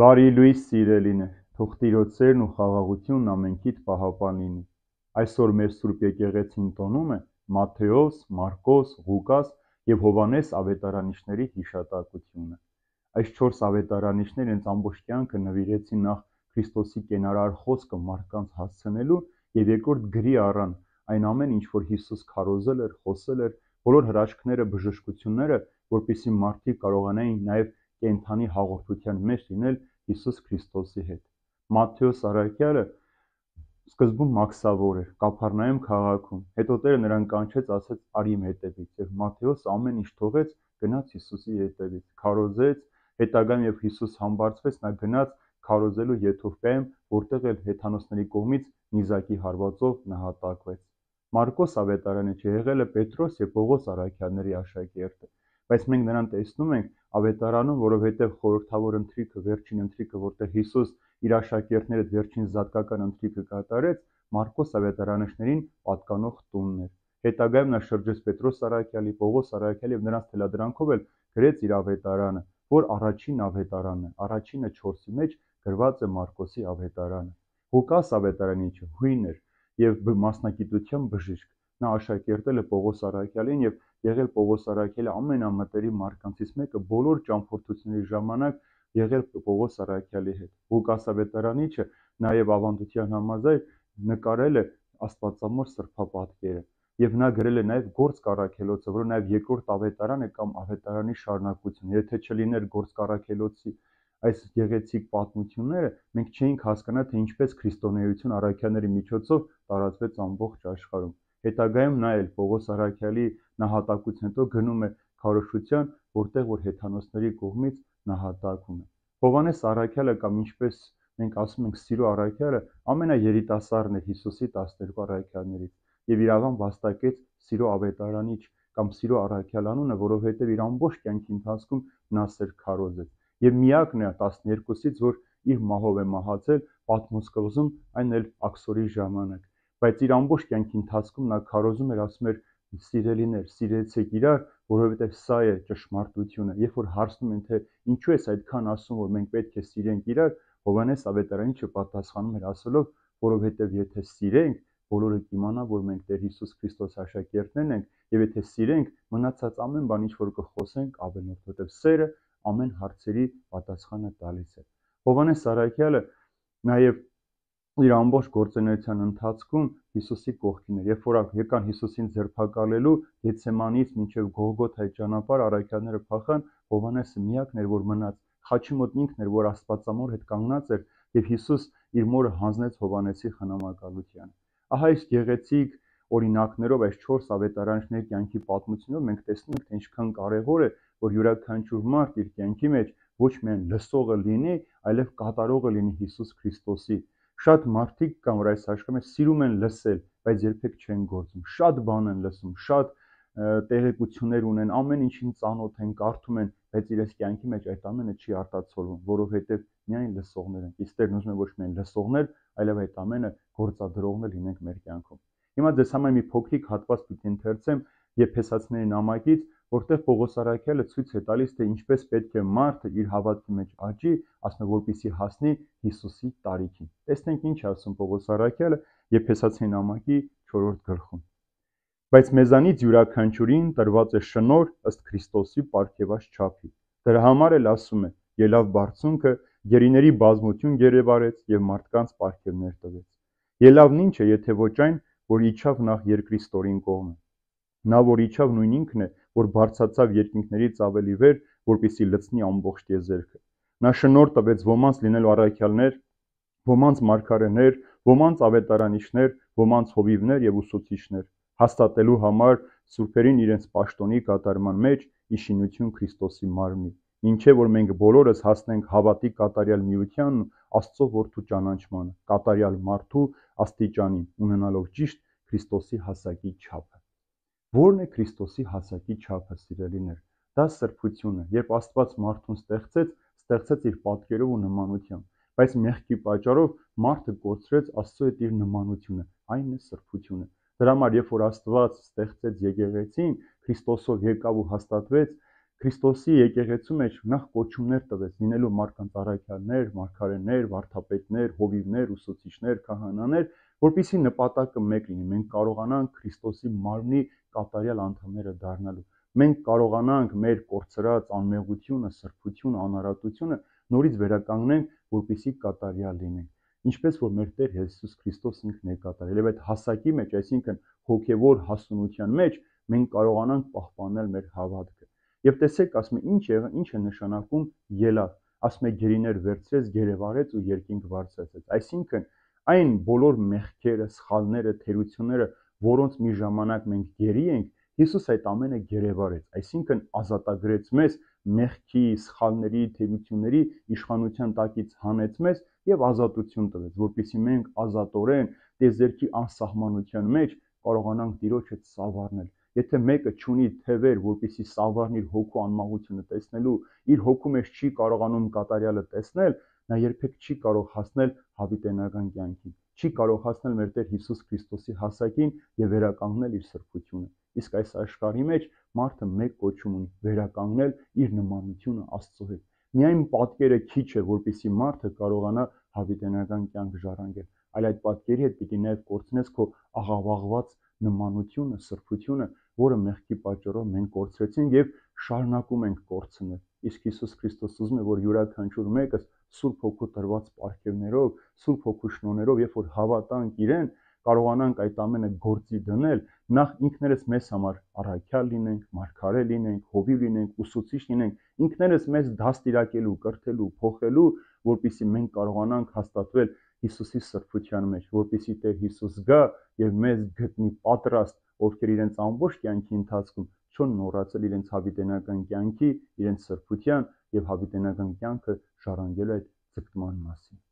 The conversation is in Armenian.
Բարի լույս սիրելիներ, թող Տիրոջ սերն ու խաղաղությունն ամենքիդ պահապան լինի։ Այսօր մեր Սուրբ եկեղեցին տոնում է Մատթեոս, Մարկոս, Ղուկաս եւ Հովհաննես ավետարանիչների հիշատակությունը։ Այս 4 ավետարանիչները իրենց ամբողջ կյանքը նվիրեցին նախ Քրիստոսի կենարար խոսքը մարդկանց հասցնելու եւ երկրորդ գրի առան այն ամեն ինչ, որ Հիսուս քարոզել էր, խոսել էր, բոլոր հրաշքները, բժշկությունները, որպեսզի մարդիկ կարողանային նաեւ կենդանի հաղորդության մեջ լինել Հիսուս Քրիստոսի հետ։ Մատթեոս առաքյալը սկզբում մաքսավոր էր Կափառնայում քաղաքում, հետո Տերը նրան կանչեց, ասեց՝ «Արի իմ հետևից», եւ Մատթեոս ամեն ինչ թողեց, գնաց Հիսուսի հետևից, քարոզեց, հետագայում երբ Հիսուս համբարձվեց, նա գնաց քարոզելու Եթովպիայում, որտեղ էլ հեթանոսների կողմից նիզակի հարվածով նահատակվեց։ Մարկոս ավետարանիչը եղել է Պետրոս եւ Պողոս առաքյալների աշակերտը, բայց մենք նրան տեսնում ենք ավետարանում, որովհետև խորհրդավոր ընթրիքը, վերջին ընթրիքը, որտեղ Հիսուս իր աշակերտների հետ վերջին զատկական ընթրիքը կատարեց, Մարկոս ավետարանիչներին պատկանող տունն էր։ Հետագայում նա շրջեց Պետրոս առաքյալի, Պողոս առաքյալի եւ նրանց թելադրանքով էլ գրեց իր ավետարանը, որ առաջին ավետարանն է, առաջինը 4-ի մեջ գրված է Մարկոսի ավետարանը։ Ղուկաս ավետարանիչը հույն էր եւ մասնագիտությամբ բժիշկ։ Նա աշակերտել է Պողոս առաքյալին եւ եղել Պողոս առաքյալի ամենամտերիմ մարկանցից մեկը, բոլոր ճամփորդությունների ժամանակ եղել Պողոս առաքյալի հետ։ Ղուկաս ավետարանիչը նաեւ ավանդության համաձայն նկարել է Աստվածամոր սրբապատկերը եւ նա գրել է նաեւ Գործք առաքելոցը, որը նաեւ երկրորդ ավետարան է կամ ավետարանի շարունակություն։ Եթե չլիներ Գործք առաքելոցի այս գեղեցիկ պատմությունները, մենք չէինք հասկանա, թե ինչպես քրիստոնեություն առաքյալների միջոցով տարածվեց ամբողջ աշխարհում։ Հետագայում նա էլ Պողոս առաքյալի նահատակության հետո գնում է քարոզության, որտեղ որ հեթանոսների կողմից նահատակվում է։ Հովհաննես առաքյալը կամ ինչպես մենք ասում ենք Սիրո առաքյալը ամենաերիտասարդն է Հիսուսի 12 առաքյալներից եւ իրավամբ վաստակեց Սիրո ավետարանիչ կամ Սիրո առաքյալ անունը, որովհետեւ իր ամբողջ կյանքի ընթացքում նա սեր քարոզեց եւ միակն է 12-ից, որ իր մահով է մահացել Պատմոս կղզում, այն էլ աքսորի ժամանակ, բայց իր ամբողջ կյանքի ընթացքում նա քարոզում էր, ասում էր սիրելիներ, սիրեցեք իրար, որովհետև սա է ճշմարտությունը։ Երբ որ հարցնում են, թե ինչու ես այդքան ասում, որ մենք պետք է սիրենք իրար, Հովհաննես ավետարանիչը պատասխանում էր ասելով, որովհետև եթե սիրենք, բոլորը կիմանան, որ մենք Տեր Հիսուս Քրիստոս աշակերտներն ենք, եւ եթե սիրենք, մնացած ամեն բան, ինչ որ կխոսենք, ավելորդ, որովհետև սերը ամեն հարցերի պատասխանը տալիս է։ Հովհաննես առաքյալը նաեւ իր ամբողջ գործունեության ընթացքում Հիսուսի կողքին էր, երբ որ եկան Հիսուսին ձերբակալելու Գեթսեմանից մինչև Գողգոթայի ճանապարհ առաքյալները փախան, Հովհաննեսը միակն էր, որ մնաց, խաչի մոտ ինքն էր, որ Աստվածամոր հետ կանգնած էր, եւ Հիսուս իր մորը հանձնեց Հովհաննեսի խնամակալությանը։ Ահա այս գեղեցիկ օրինակներով, այս 4 ավետարանիչների կյանքի պատմությունով մենք տեսնում ենք, թե ինչքան կարևոր է, որ յուրաքանչյուր մարդ իր կյանքի մեջ ոչ միայն լսողը լինի, այլև կատարողը լինի Հիսուս Քրիստոսի։ Շատ մարդիկ կան, որ այս աշխարհում սիրում են լսել, բայց երբեք չեն գործում։ Շատ բան են լսում, շատ տեղեկություններ ունեն, ամեն ինչին ծանոթ են, կարդում են, բայց իրենց կյանքի մեջ այդ ամենը չի արտացոլվում, որովհետև միայն լսողներ են։ Իսկ Տերն ուզում է ոչ միայն լսողներ, այլև այդ ամենը գործադրողներ լինենք մեր կյանքում։ Հիմա ձեզ համար մի փոքրիկ հատված պիտի ընթերցեմ Եփեսացիների նամակից, որտեղ Պողոս առաքյալը ցույց է տալիս, թե ինչպես պետք է մարդը իր հավատքի մեջ աճի, ասում է, որպեսզի հասնի Հիսուսի տարիքին։ Տեսնենք ինչ ասում Պողոս առաքյալը Եփեսացիների նամակի 4-րդ գլխում։ Բայց մեզանից յուրաքանչյուրին տրված է շնորհ ըստ Քրիստոսի պարգևած չափի։ Դրա համար էլ ասում է. «Ելավ բարձունքը, գերիների բազմություն գերեվարեց եւ մարդկանց պարգևներ տվեց»։ Ելավն ինչ է, եթե ոչ այն, որ իջավ նախ երկրի ստորին կողմը։ Նա, որ իջավ, նույն ինքն է, որ բարձրացավ երկինքներից ավելի վեր, որպեսզի լցնի ամբողջ տիեզերքը։ Նա շնորհ տվեց ոմանց լինելու առաքյալներ, ոմանց մարգարեներ, ոմանց ավետարանիչներ, ոմանց հովիվներ եւ ուսուցիչներ, հաստատելու համար սուրբերին իրենց պաշտոնի կատարման մեջ ի շինություն Քրիստոսի մարմնի, ինչեւ որ մենք բոլորս հասնենք հավատի կատարյալ միությանն ու Աստծո որդու ճանաչմանը, կատարյալ մարդու աստիճանին, ունենալով ճիշտ Քրիստոսի հասակի չափը։ Ո՞րն է Քրիստոսի հասակի չափը, սիրելիներ։ Դա սրբությունը, երբ Աստված մարդուն ստեղծեց իր պատկերով ու նմանությամբ, բայց մեղքի պատճառով մարդը կորցրեց Աստծո հետ իր նմանությունը, այն է սրբությունը։ Դրա համար, երբ որ Աստված ստեղծեց եկեղեցին, Քրիստոսով եկավ ու հաստատվեց Քրիստոսի եկեղեցու մեջ նախ կոչումներ տվեց լինելու մարդկանց առաքյալներ, մարգարեներ, վարդապետներ, հովիվներ, ուսուցիչներ, քահանաներ, որպեսզի նպատակը մեկ լինի, մենք կարողանանք Քրիստոսի մարմնի կատարյալ անդամները դառնալու։ Մենք կարողանանք մեր կորցրած անմեղությունը, սրբությունը, անարատությունը նորից վերականգնենք, որպեսզի կատարյալ լինենք։ Ինչպես որ մեր Տեր Հիսուս Քրիստոս ինքն է կատարել, եւ այդ հասակի մեջ, այսինքն հոգեվոր հասունության մեջ, մենք կարողանանք պահպանել մեր հավատքը։ Եվ տեսեք, ասում է, ինչ է նշանակում ելավ, ասում է գերիներ վերցրեց, գերեվարեց ու երկինք բարձրացրեց։ Այսինքն այն բոլոր մեղքերը, սխալները, թերությունները, որոնց մի ժամանակ մենք գերի ենք, Հիսուս այդ ամենը գերեվարեց, այսինքն ազատագրեց մեզ մեղքի, սխալների, թերությունների իշխանության տակից հանեց մեզ եւ ազատություն տվեց, որպեսզի մենք ազատորեն տիեզերքի անսահմանության մեջ կարողանանք Տիրոջը սավառնել։ Եթե մեկը չունի թևեր, որպեսզի սավառնի իր հոգու անմաղությունը տեսնելու, իր հոգու մեջ չի կարողանում կատարյալը տեսնել, նա երբեք չի կարող հասնել հավիտենական կյանքին, չի կարող հասնել մեր Տեր Հիսուս Քրիստոսի հասակին եւ վերականգնել իր սրբությունը։ Իսկ այս աշխարհի մեջ մարդը մեկ կոչում ունի՝ վերականգնել իր նմանությունը Աստծո հետ։ Միայն պատկերը քիչ է, որպեսզի մարդը կարողանա հավիտենական կյանք ժառանգել, այլ այդ պատկերի հետ պիտի նաև կորցնես քո աղավաղված նմանությունը, սրբությունը, որը մեղքի պատճառով մենք կորցրեցինք եւ շարունակում ենք կորցնել։ Իսկ Հիսուս Քրիստոս ուզում է, որ յուրաքանչյուր մեկս Սուրբ Հոգու տրված պարգևներով, Սուրբ Հոգու շնորհներով, երբ որ հավատանք իրեն, կարողանանք այդ ամենը գործի դնել, նախ ինքներս մեզ համար առաքյալ լինենք, մարգարե լինենք, հովիվ լինենք, ուսուցիչ լինենք, ինքներս մեզ դաստիարակելու, կրթելու, փոխելու, որպեսզի մենք կարողանանք հաստատվել Հիսուսի սրբության մեջ, որպեսզի Տեր Հիսուս գա եւ մեզ գտնի պատրաստ, ովքեր իրենց ամբողջ կյանքի ընթացքում չեն մոռացել իրենց հավիտենական կյանքի, իրենց սրբության եւ հավիտենական կյանքը ժառանգելու այդ ձգտման մասին։